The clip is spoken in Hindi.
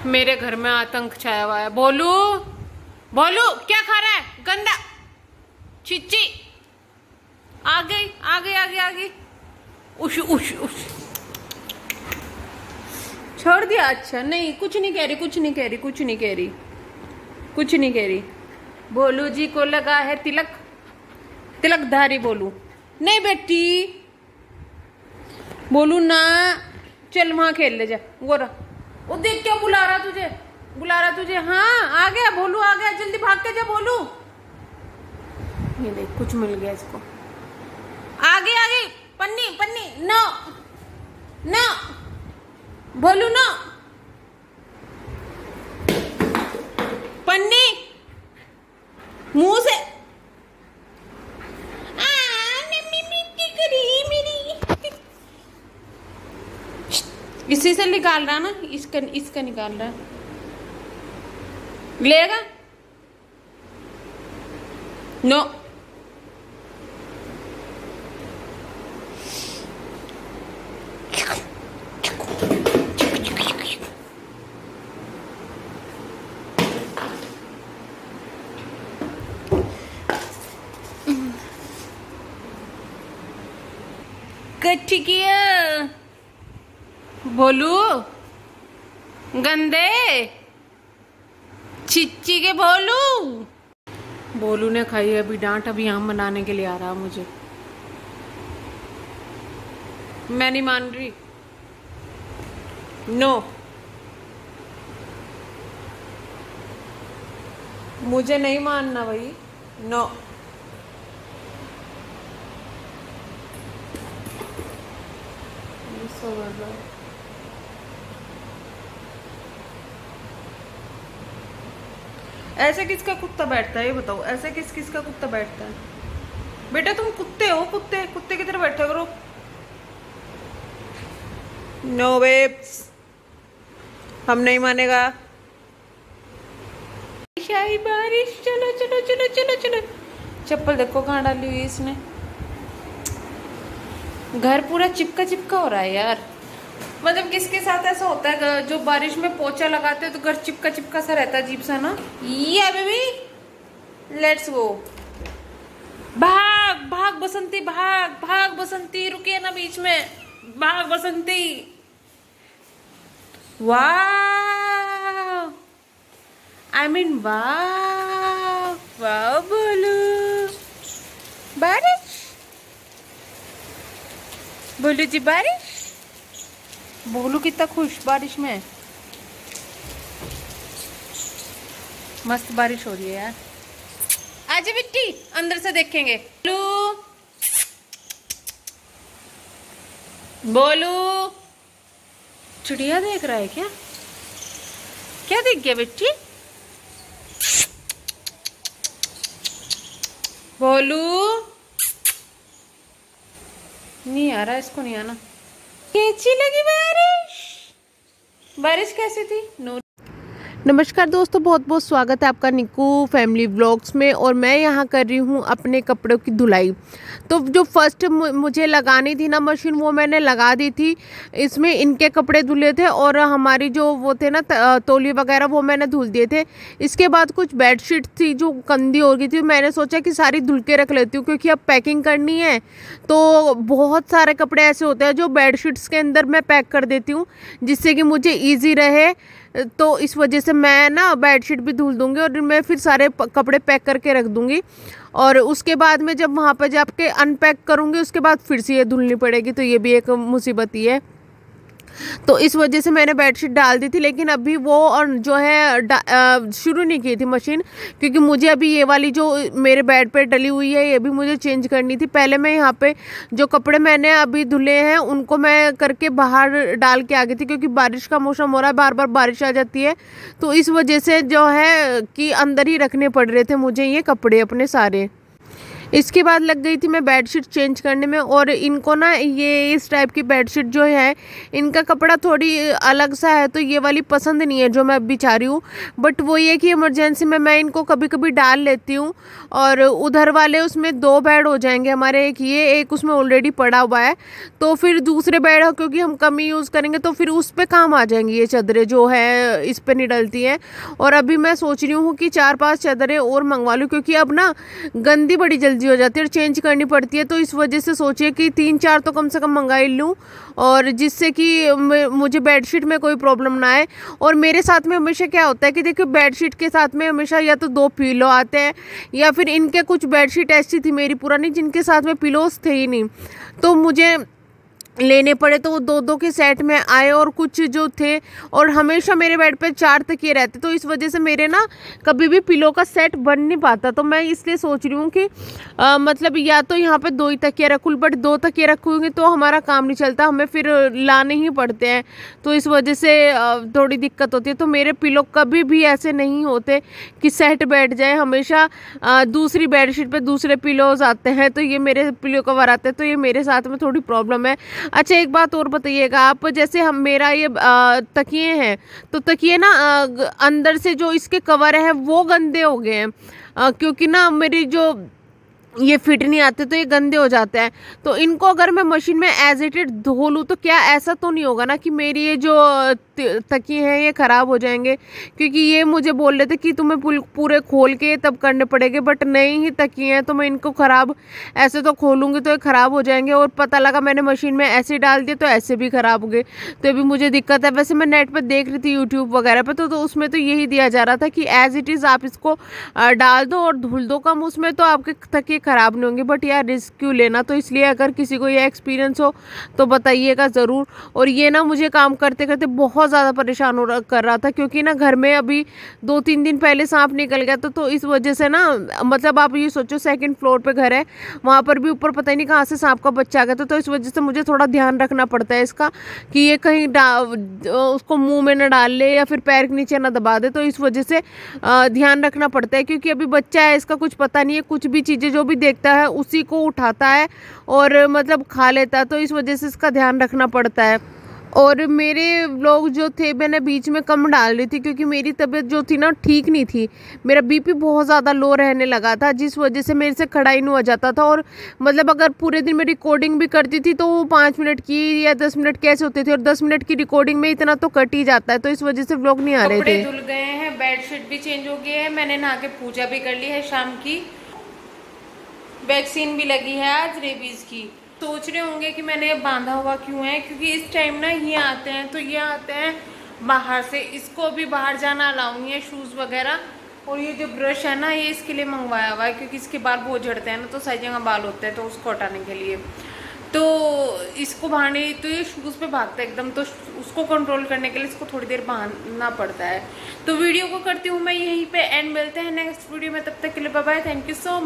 मेरे घर में आतंक छाया हुआ है। बोलू बोलू क्या खा रहा है? गंदा चिच्ची आ गई आ गई आ गई आ गई। उश उश उश छोड़ दिया। अच्छा नहीं, कुछ नहीं कह रही, कुछ नहीं कह रही, कुछ नहीं कह रही, कुछ नहीं कह रही। बोलू जी को लगा है तिलक, तिलकधारी बोलू। नहीं बेटी बोलू ना, चल वहां खेल ले जा। गोरा वो देख क्या बुला रहा तुझे, बुला रहा तुझे। हाँ आ गया बोलू, आ गया, जल्दी भाग के जा बोलू। ये देख कुछ मिल गया इसको। आ गई आ गई। पन्नी पन्नी नो नो बोलू नो। पन्नी मुंह से इसी से निकाल रहा ना, इसका इसका निकाल रहा है। लेगा नो। कच्ची किया बोलू, गंदे चिच्ची के बोलू। बोलू ने खाई अभी डांट, अभी आम बनाने के लिए आ रहा मुझे। मैं नहीं मान रही। नो मुझे नहीं मानना भाई। नो ऐसे किसका कुत्ता बैठता है ये बताओ? ऐसे किस किस का कुत्ता बैठता है? बेटा तुम कुत्ते हो, कुत्ते कुत्ते की तरह बैठा करो। नो बेब्स, हम नहीं मानेगा। शाही बारिश, चलो चलो चलो चलो चलो। चप्पल देखो कहाँ डाली हुई इसने। घर पूरा चिपका चिपका हो रहा है यार। मतलब किसके साथ ऐसा होता है जो बारिश में पोछा लगाते हैं तो घर चिपका चिपका सा रहता है, अजीब सा ना। ये बेबी लेट्स गो। भाग भाग बसंती, भाग भाग बसंती, रुके ना बीच में। भाग बसंती। वाह आई मीन वाह वाह बोलू। बारिश बोलू जी, बारिश। बोलू कितना खुश बारिश में। मस्त बारिश हो रही है यार। आजा बिट्टी, अंदर से देखेंगे। बोलू बोलू चिड़िया देख रहा है क्या? क्या देख गया बिट्टी? बोलू नहीं आ रहा, इसको नहीं आना। कैसी लगी बारिश? बारिश कैसी थी? नो। नमस्कार दोस्तों, बहुत बहुत स्वागत है आपका निक्कू फैमिली व्लॉग्स में। और मैं यहाँ कर रही हूँ अपने कपड़ों की धुलाई। तो जो फर्स्ट मुझे लगानी थी ना मशीन, वो मैंने लगा दी थी। इसमें इनके कपड़े धुले थे और हमारी जो वो थे ना तौलिए वगैरह, वो मैंने धुल दिए थे। इसके बाद कुछ बेडशीट थी जो गंदी हो गई थी, मैंने सोचा कि सारी धुल के रख लेती हूँ क्योंकि अब पैकिंग करनी है। तो बहुत सारे कपड़े ऐसे होते हैं जो बेडशीट्स के अंदर मैं पैक कर देती हूँ जिससे कि मुझे ईजी रहे। तो इस वजह से मैं ना बेडशीट भी धुल दूंगी और मैं फिर सारे कपड़े पैक करके रख दूंगी। और उसके बाद में जब वहाँ पर जाके अनपैक करूँगी उसके बाद फिर से ये धुलनी पड़ेगी, तो ये भी एक मुसीबत ही है। तो इस वजह से मैंने बेडशीट डाल दी थी, लेकिन अभी वो और जो है शुरू नहीं की थी मशीन, क्योंकि मुझे अभी ये वाली जो मेरे बेड पे डली हुई है ये भी मुझे चेंज करनी थी। पहले मैं यहाँ पे जो कपड़े मैंने अभी धुले हैं उनको मैं करके बाहर डाल के आ गई थी, क्योंकि बारिश का मौसम हो रहा है, बार बार बारिश आ जाती है। तो इस वजह से जो है कि अंदर ही रखने पड़ रहे थे मुझे ये कपड़े अपने सारे। इसके बाद लग गई थी मैं बेडशीट चेंज करने में। और इनको ना ये इस टाइप की बेडशीट जो है इनका कपड़ा थोड़ी अलग सा है, तो ये वाली पसंद नहीं है जो मैं बिछा रही हूँ। बट वो ये कि इमरजेंसी में मैं इनको कभी कभी डाल लेती हूँ। और उधर वाले उसमें 2 बेड हो जाएंगे हमारे, एक उसमें ऑलरेडी पड़ा हुआ है, तो फिर दूसरे बेड क्योंकि हम कम ही यूज़ करेंगे तो फिर उस पर काम आ जाएंगी ये चादरें जो है इस पर नहीं डलती हैं। और अभी मैं सोच रही हूँ कि 4-5 चादरें और मंगवा लूँ, क्योंकि अब ना गंदी बड़ी जल्दी हो जाती है और चेंज करनी पड़ती है। तो इस वजह से सोचिए कि 3-4 तो कम से कम मंगा ही लूँ, और जिससे कि मुझे बेडशीट में कोई प्रॉब्लम ना आए। और मेरे साथ में हमेशा क्या होता है कि देखिए बेडशीट के साथ में हमेशा या तो 2 पिलो आते हैं, या फिर इनके कुछ बेडशीट ऐसी थी मेरी पुरानी जिनके साथ में पिलोस थे ही नहीं, तो मुझे लेने पड़े, तो वो 2-2 के सेट में आए। और कुछ जो थे, और हमेशा मेरे बेड पे 4 तकिए रहते, तो इस वजह से मेरे ना कभी भी पिलो का सेट बन नहीं पाता। तो मैं इसलिए सोच रही हूँ कि मतलब या तो यहाँ पे 2 ही तकिए रखूँ, बट 2 तकिए रखूँगी तो हमारा काम नहीं चलता, हमें फिर लाने ही पड़ते हैं, तो इस वजह से थोड़ी दिक्कत होती है। तो मेरे पिलो कभी भी ऐसे नहीं होते कि सेट बैठ जाए, हमेशा दूसरी बेडशीट पे दूसरे पिलोज आते हैं, तो ये मेरे पिलो कवर आते हैं, तो ये मेरे साथ में थोड़ी प्रॉब्लम है। अच्छा, एक बात और बताइएगा आप, जैसे हम मेरा ये तकिए हैं, तो तकिए ना अंदर से जो इसके कवर है वो गंदे हो गए हैं, क्योंकि ना मेरी जो ये फिट नहीं आते तो ये गंदे हो जाते हैं। तो इनको अगर मैं मशीन में एज इट इज धो लूँ तो क्या ऐसा तो नहीं होगा ना कि मेरी ये जो तकिए हैं ये ख़राब हो जाएंगे? क्योंकि ये मुझे बोल रहे थे कि तुम्हें पूरे खोल के तब करने पड़ेंगे, बट नहीं ही तकिए हैं तो मैं इनको ख़राब ऐसे तो खोलूँगी तो ये ख़राब हो जाएंगे। और पता लगा मैंने मशीन में ऐसे डाल दिए तो ऐसे भी ख़राब हो गए, तो अभी मुझे दिक्कत है। वैसे मैं नेट पर देख रही थी यूट्यूब वगैरह पर, तो उसमें तो यही दिया जा रहा था कि एज इट इज़ आप इसको डाल दो और धुल दो कम, उसमें तो आपके तकिए ख़राब नहीं होंगे। बट यार रिस्क क्यों लेना, तो इसलिए अगर किसी को ये एक्सपीरियंस हो तो बताइएगा ज़रूर। और ये ना मुझे काम करते करते बहुत ज़्यादा परेशान कर रहा था, क्योंकि ना घर में अभी 2-3 दिन पहले सांप निकल गया था, तो इस वजह से ना मतलब आप ये सोचो 2nd फ्लोर पे घर है, वहाँ पर भी ऊपर पता ही नहीं कहाँ से सांप का बच्चा आ गया था। तो इस वजह से मुझे थोड़ा ध्यान रखना पड़ता है इसका कि ये कहीं उसको मुँह में न डाल ले या फिर पैर के नीचे ना दबा दे, तो इस वजह से ध्यान रखना पड़ता है। क्योंकि अभी बच्चा है, इसका कुछ पता नहीं है, कुछ भी चीज़ें जो भी देखता है उसी को उठाता है और मतलब खा लेता है, तो इस वजह से इसका ध्यान रखना पड़ता है। और मेरे व्लॉग जो थे मैंने बीच में कम डाल रही थी, क्योंकि मेरी तबीयत जो थी ना ठीक नहीं थी, मेरा बीपी बहुत ज़्यादा लो रहने लगा था, जिस वजह से मेरे से खड़ा ही नहीं हो जाता था। और मतलब अगर पूरे दिन में रिकॉर्डिंग भी करती थी तो वो 5 मिनट की या 10 मिनट कैसे होते थे, और 10 मिनट की रिकॉर्डिंग में इतना तो कट ही जाता है, तो इस वजह से व्लॉग नहीं आ रहे थे। कपड़े धुल गए हैं, बेडशीट भी चेंज हो गई है, मैंने नहा के पूजा भी कर ली है शाम की, वैक्सीन भी लगी है आज रेबीज की। सोच रहे होंगे कि मैंने बांधा हुआ क्यों है, क्योंकि इस टाइम ना ये आते हैं, तो ये आते हैं बाहर से, इसको भी बाहर जाना अलाउ नहीं है, शूज़ वगैरह। और ये जो ब्रश है ना ये इसके लिए मंगवाया हुआ है, क्योंकि इसके बाल बहुत झड़ते हैं ना, तो सही जगह बाल होते हैं, तो उसको हटाने के लिए। तो इसको बाहर तो ये शूज़ पे भागता है एकदम, तो उसको कंट्रोल करने के लिए इसको थोड़ी देर बांधना पड़ता है। तो वीडियो को करती हूँ मैं यहीं पे एंड, मिलते हैं नेक्स्ट वीडियो में, तब तक के लिए bye bye, thank you so much.